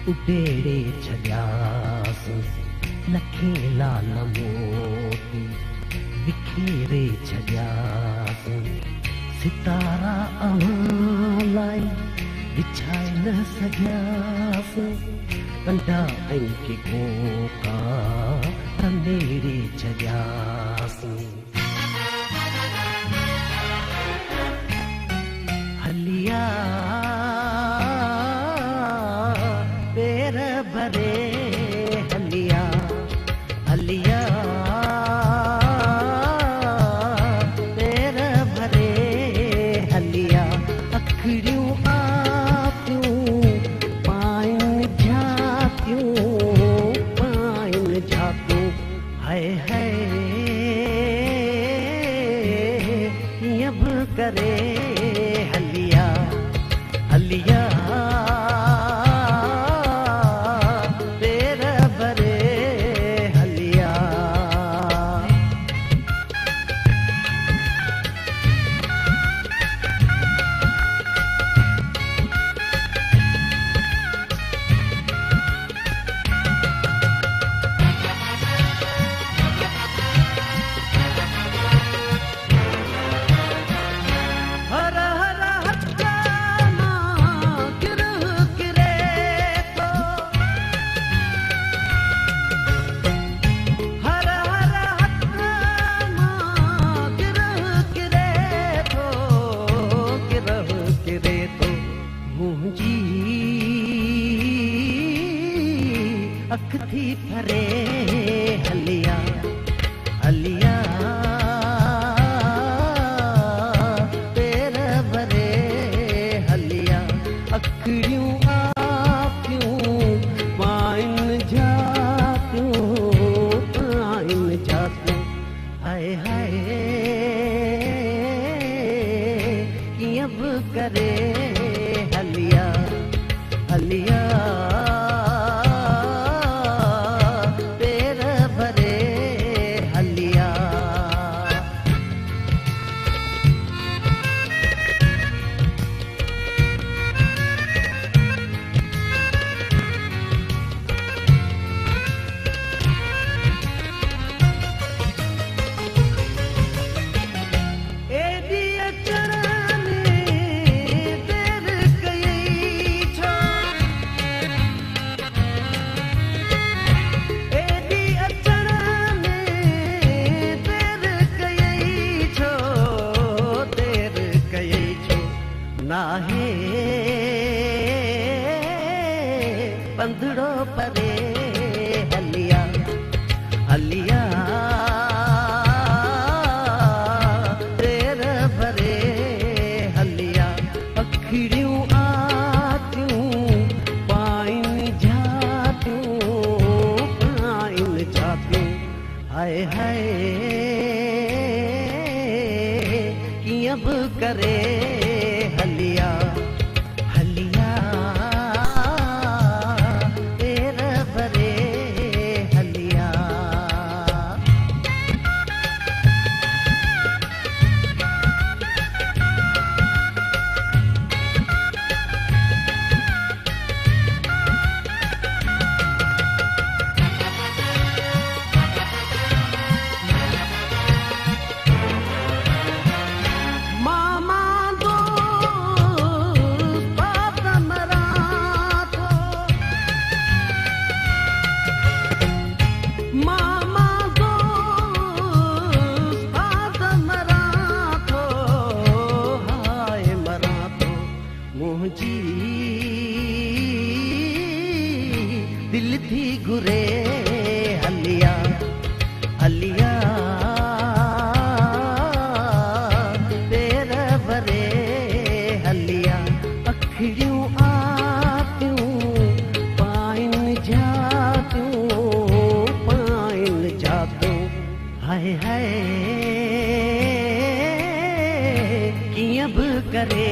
उडेड़े छॾियासि लखे लाल मोती विखेरे छॾियासि सितारा अव्हां लाइ विछाए न सघियासि कंडा ऐं के कोका रंधेरे छॾियासि हलिया पेर भरे हलिया हलिया पेर भरे हलिया अखड़ियूं आपियूं पाइन झापियूं हाय हाय कीअं बि करे हलिया हलिया अख थी भरे हलिया हलिया पेर भरे हलिया अखड़ियूं आपियूं पाइन झापियूं हाय हाय कीअं बि करे हलिया हलिया नाहे पंधड़ो परे हलिया हलिया पेर भरे हलिया अखड़ियूं आतियूं पाइन झापियूं हाय हाय कीअं बि करे हलिया हलिया पेर भरे हलिया दिल थी घुरे हलिया हलिया पेर भरे हलिया अखड़ियूं आपियूं पाइन झापियूं हाय हाय कीअं बि करे